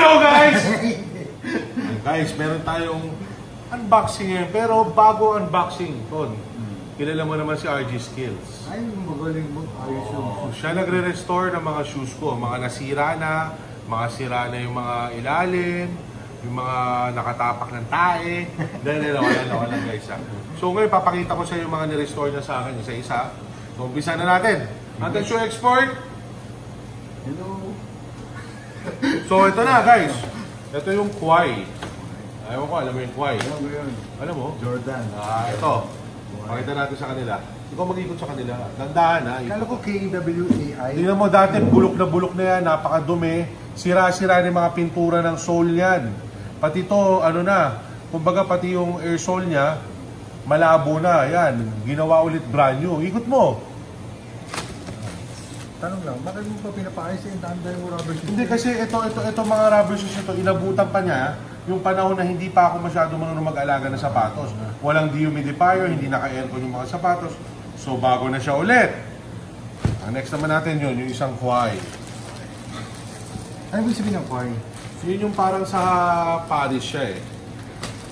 Hello guys! Guys, meron tayong unboxing ngayon. Pero bago unboxing, Ton, kilala mo naman si RG Skills. Ay, magaling mo. Ayos yung Siya nagre-restore ng mga shoes ko. Mga nasira na, mga sira na yung mga ilalim, yung mga nakatapak ng tae. Dahil wala guys. So ngayon, papakita ko sa iyo yung mga nirestore niya sa akin, isa-isa. So, umpisa na natin. Hanggang shoe export. Hello. So, ito na guys. Ito yung Kwai. Ayaw ko, alam mo yung Kwai. Ano yun? Alam mo? Jordan. Ito. Pakita natin sa kanila. Ikaw mag-ikot sa kanila. Dandahan ha. Kala ko KWAI. Tingnan mo dati, bulok na yan. Napakadumi. Sira-sira yung mga pintura ng sole yan. Pati ito, ano na. Kumbaga pati yung air sole niya, malabo na. Yan. Ginawa ulit brand new. Ikot mo. Tanong lang, bakit mo pa pinapaayos yung tanda yung rubber shoes? Hindi kasi ito mga rubber shoes ito, inabutan pa niya yung panahon na hindi pa ako masyado marunong mag-alaga ng sapatos. Walang dehumidifier, hindi naka-aircon yung mga sapatos. So bago na siya ulit. Ang next naman natin yun, yung isang Kwai. Ano ibig sabihin ng Kwai? Yun yung parang sa Paris siya eh.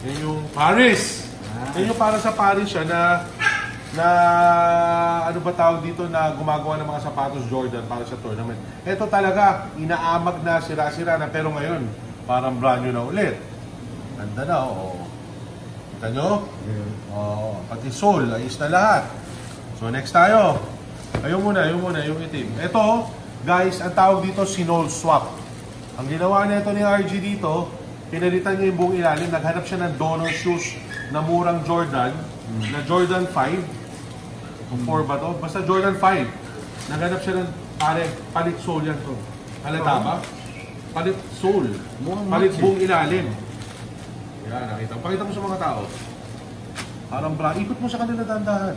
Yun yung Paris! Yun yung parang sa Paris siya na ano ba tawag dito na gumagawa ng mga sapatos Jordan para sa tournament. Ito talaga, inaamag na, sira-sira na, pero ngayon, parang brand new na ulit. Ganda na, oo. Kita nyo? Oo, pati sole, ayos na lahat. So next tayo. Ayun muna, yung itim. Ito, guys, ang tawag dito, sinole swap. Ang ginawa nito ni RG dito, pinalitan niya yung buong ilalim, naghanap siya ng donor shoes na murang Jordan, na Jordan 5. Kung 4 ba to? Basta Jordan 5. Naghanap siya ng palit sole yan to. Halata ba? Palit sole. Palit buong ilalim. Yan, nakita. Pakita mo sa mga tao. Parang bra. Ikot mo sa kanila dandahan.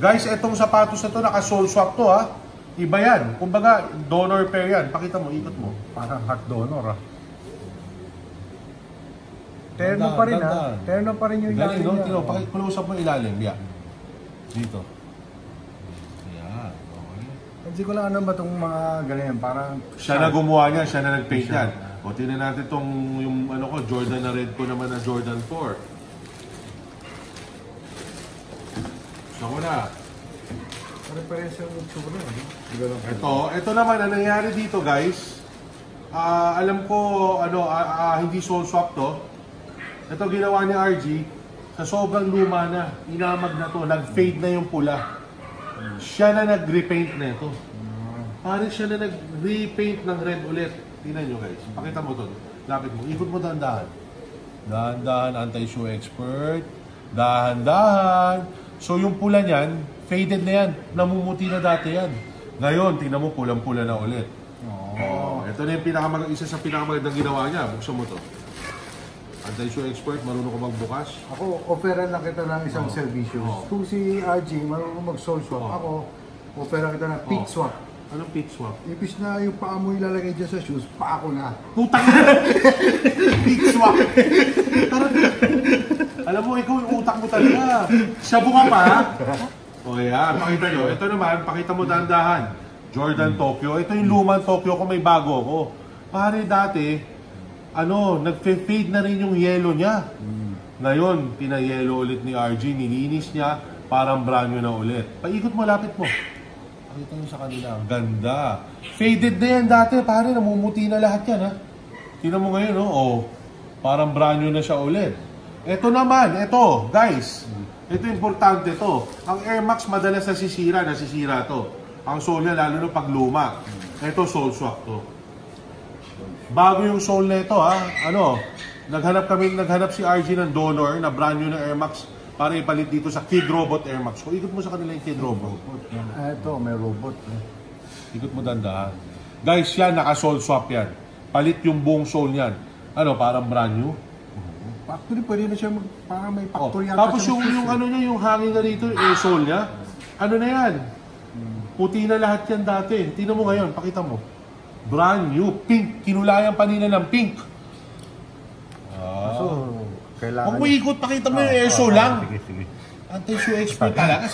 Guys, etong sapatos na to, naka-sole swap to ha. Iba yan. Kumbaga, donor pair yan. Pakita mo, ikot mo. Parang heart donor ah. Terno pa rin ha. Terno pa rin yung ilalim niya. Galing, no? Close up mo ilalim. Yan. Dito. Yan. Okay. Hindi ko lang ano ba itong mga ganyan. Parang siya na gumawa niya, siya na nag-paint yan. O, tingnan natin itong yung ano ko, Jordan na red ko naman na Jordan 4. Gusto ko na. Pare-pares yung tsura. Ito naman, ang nangyari dito guys, alam ko, hindi soul swap to. Ito ginawa ni RG, sa sobrang luma na, inamag na to, nag-fade na yung pula. Siya na nag-repaint na ito. Parang siya na nag-repaint ng red ulit. Tingnan nyo guys, pakita mo to. Lapit mo, ikot mo dahan-dahan. Dahan-dahan, anti-shoe expert. Dahan-dahan. So yung pula niyan, faded na yan. Namumuti na dati yan. Ngayon, tingnan mo, pulang-pula na ulit. Ito na yung isa sa pinakamagandang ginawa niya. Buksan mo to. Anti-shoe expert, marunong ko magbukas. Ako, offeran lang kita ng isang servisyo. Kung si RG, marunong mag-sole swap. Ako, offeran kita ng pit swap. Anong pit swap? Ipis na yung paa mo ilalagay dyan sa shoes, paa ko na. Putang na! Pit swap! Alam mo, ikaw yung utak mo talaga. Shabu ka pa, ha? O yan, pakita nyo. Ito naman, pakita mo dahan-dahan. Jordan Tokyo. Ito yung lumang Tokyo ko, may bago ako. Pare dati, nag-fade na rin yung yellow niya. Ngayon, pinayelo ulit ni RG, nilinis niya, parang brand new na ulit. Paikot mo, lapit mo. Pakita nyo sa kanila, ang ganda. Faded na yan dati, pare, namumuti na lahat yan, ha? Tingnan mo ngayon, parang brand new na siya ulit. Ito naman, ito, guys. Ito importante to. Ang Air Max madalas nasisira to. Ang sole niya, lalo na pag luma. Ito, sole swap to. Bago yung sole na ito, naghanap si RG ng donor na brand new na Air Max para ipalit dito sa Kid Robot Air Max. Kung ikot mo sa kanila yung Kid Robot. Ito, may robot. Ikot mo dandahan. Guys, yan, naka-sole swap yan. Palit yung buong sole niyan. Parang brand new. Factory, pwede na siya parang may factory. Tapos yung hangin na rito, yung air sole niya, na yan? Puti na lahat yan dati. Tingnan mo ngayon, pakita mo. Brand new, pink. Kinulayan pa nila ng pink. So, kailangan... Kung ikot, pakita mo yung air sole lang. Sige. Anti-shoe expert talaga.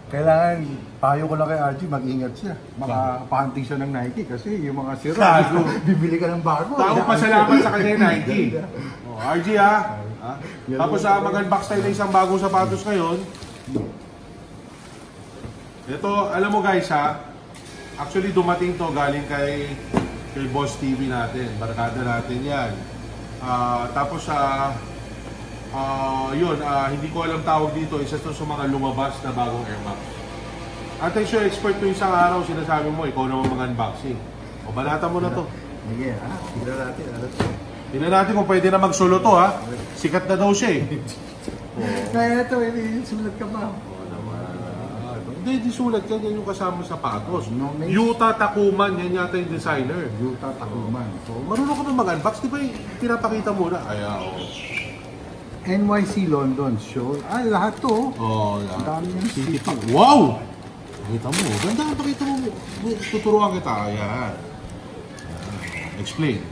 Kailangan, payo ko lang kay RG, mag-ingat siya. Makapanting siya ng Nike kasi yung mga sira, Gago. bibili ka ng bago. Tao pasalamat sa kanya yung Nike. RG ha. Tapos mag-unbox tayo ng isang bagong sapatos ngayon. Ito, alam mo guys ha, actually dumating to galing kay Boss TV natin. Barkada natin yan. Tapos hindi ko alam tawag dito, isa to sa mga lumabas na bagong Air Max. Attention expert to isang araw, sinasabi mo, ikaw naman mag-unboxing. O, balatan mo na to. Sige, tignan natin. Tignan natin kung pwede na magsulo to ha. Sikat na daw siya eh. Kaya ito, sulat ka pa. Hindi sulat yan, yan yung kasama sa sapatos. No, Yuta Takuman, yan yata yung designer. Yuta Takuman. So, marunong ka na mag-unbox, di ba yung pinapakita mo na? NYC London show. Lahat to. Lahat. Dami yung city. Wow! Pakita mo, ganda ang pakita mo. Tuturuan kita, ayan. Explain.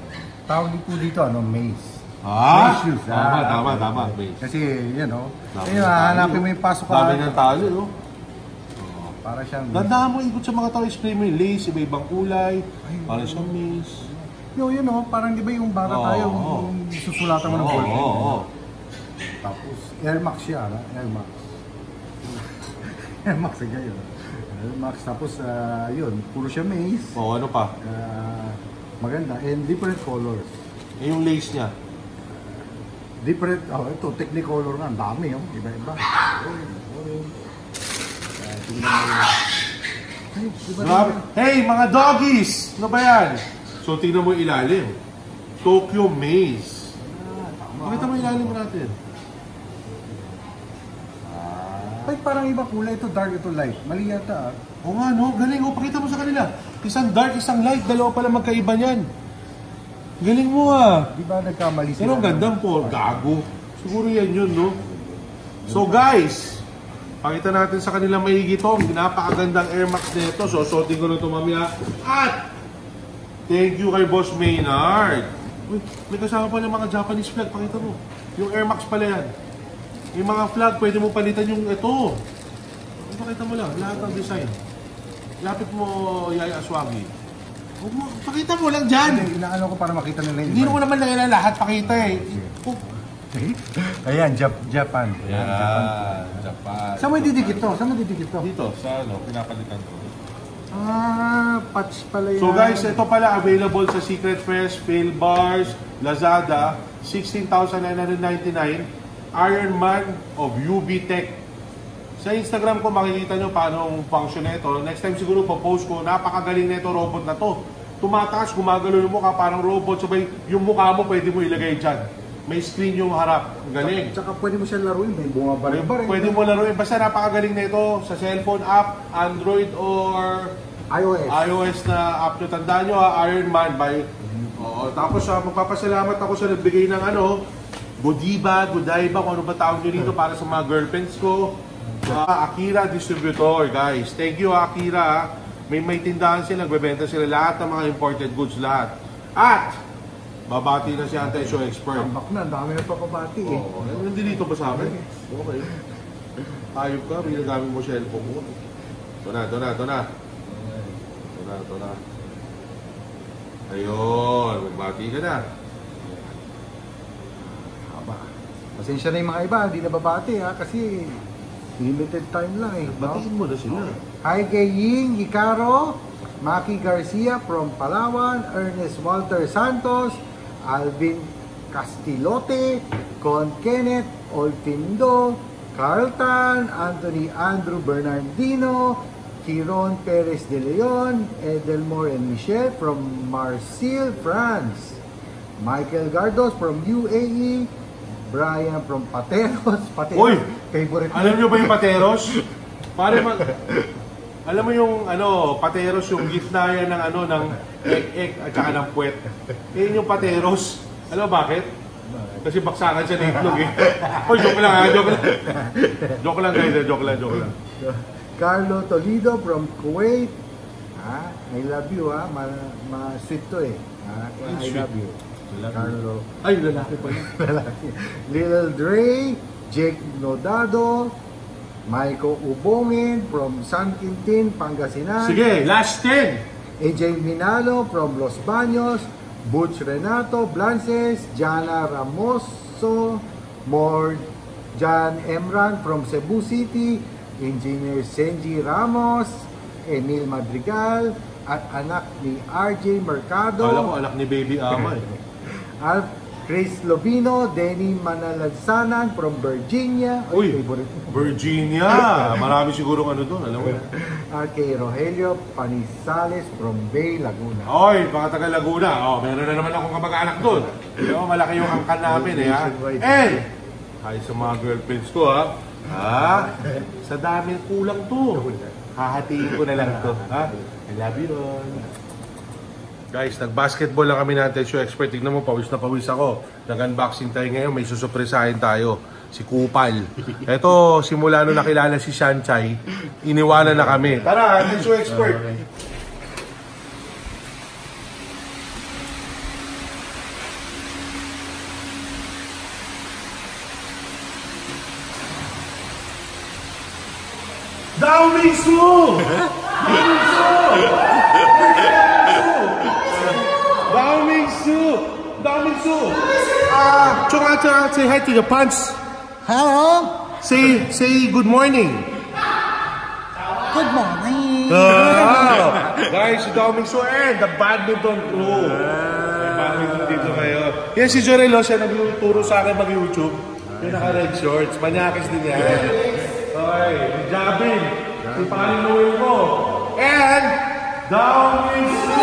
Tawag dito, maze. Maze shoes. Tama, maze. Kasi, hanapin mo yung pasok ka. Dami ng tali, no? Para siyang... Ganda mo, ikot sa mga tao, explain mo yung lace, iba-ibang kulay, para siyang maze. Parang di ba yung bata tayo, yung susulatan mo ng ballpen. Tapos, Air Max siya, Air Max. Air Max, yun. Air Max, tapos, puro siya maze. Ano pa? Maganda, and different colors. Yung lace niya. Different, ito, Technicolor nga, ang dami, iba-iba. Hey, mga doggies! Ano ba yan? So, tingnan mo yung ilalim. Tokyo Maze. Pakita mo yung ilalim natin. Parang iba kulay, ito dark, ito light. Mali yata. Oo nga, no? Galing. Pakita mo sa kanila. Isang dark, isang light. Dalawa pala magkaiba niyan. Galing mo Di ba nagkamali sila? Pero ang gandang po. Gago. Siguro yan yun, no? So, guys, pakita natin sa kanila maigi itong napakagandang Air Max nito. So, suotin ko na ito mamaya. At, thank you kay Boss Maynard. Uy, may kasama pa ng mga Japanese flag. Pakita mo. Yung Air Max pala yan. Yung mga flag, pwede mo palitan yung ito. Pakita mo lang, lahat ng design. Lapit mo, Yaya Aswagi. Pakita mo lang dyan. Inaano ko para makita nila yung Hindi mo naman lang lahat pakita eh. Ayan, Japan. Japan. Saan mo didikit to? Dito, sa pinapalitan ko. Patch pala yan. So guys, ito pala available sa Secret Fresh, Fail Bars, Lazada, 16,999. Iron Man of UB Tech. Sa Instagram ko makikita nyo paano ang function nito. Next time siguro po-post ko, napakagaling nito robot na to. Tumataas, gumagalo yung mukha, parang robot. Sabay, yung mukha mo pwede mo ilagay dyan. May screen yung harap. Galing. Tsaka pwede mo siya laruin, may bumabaril-baril. Pwede mo laruin. Basta napakagaling nito sa cellphone app, Android or iOS na app nyo. Tandaan nyo Iron Man by... tapos magpapasalamat ako sa nagbigay ng Godiva, Godiva, kung ano ba tawag nyo dito para sa mga girlfriends ko. Akira Distributor, guys. Thank you, Akira. May tindahan sila, nagbebenta sila lahat ng mga imported goods, lahat. At, babati na si Anti-Show Expert. Tambak na, dami na papabati eh. Nandito ba sa amin? Okay. Ayop ka, binagamit mo cellphone mo. Ito na. Ayun, magbati ka na. Pasensya na yung mga iba, hindi na babati kasi limited time lang eh. Batiin mo na sila. Hi kay Ying Icaro, Maki Garcia from Palawan, Ernest Walter Santos, Alvin Castilote, Con Kenneth Oltindo, Carl Tan, Anthony Andrew Bernardino, Kiron Perez de Leon, Edelmore and Michelle from Marseille, France, Michael Gardos from UAE, Brian from Pateros. Uy! Favorite. Alam nyo ba yung Pateros? Alam mo yung Pateros, yung gitna yan ng ek at saka ng puwet. Yun yung Pateros. Alam mo bakit? Kasi baksakan siya ng itlog eh. Uy, joke lang. Joke lang guys, joke lang. Carlo Toledo from Kuwait. I love you sweet to eh. I love you. Carlo. Ay, lalaki pa yun. Lalaki. Little Dre, Jake Nodado, Maiko Ubongin from San Quintin, Pangasinan. Sige, last 10. AJ Minalo from Los Baños, Butch Renato Blances, Jana Ramoso, Jan Emran from Cebu City, Engineer Senji Ramos, Emil Madrigal, at anak ni RJ Mercado. Kala ko anak ni Baby Ama eh. Chris Lobino, Denny Manalansanan from Virginia. Uy, favorite. Virginia. Marami siguro ano doon, alam mo. Kay Rogelio Panisales from Bay, Laguna. Oy, mga taga Laguna. Oh, meron na naman akong kamag-anak doon. Oh, malaki yung angkan namin eh ha. Eh, hi sa mga girlfriends ko ha. Ha? Sa daming kulang to. Hahatiin ko na lang to. Ha? I love you all. Guys, nag-basketball lang kami natin. So expert, tignan mo, pawis na pawis ako. Nag-unboxing tayo ngayon, may susupresahin tayo. Si Kupal. Ito, simula nung nakilala si Shanchay, iniwanan na kami. Tara, so expert. Daomisu! Daomisu! Chonga, say hi to your pants. Hello. Say good morning. Good morning. Guys, si Daomisu and the badminton crew. May badminton dito ngayon. Yan si Jorelo, siya nagturo sa akin mag-YouTube. Yung naka-red shorts, manyakis din yan. Okay, Jabin, si Paninuin mo. And Daomisu!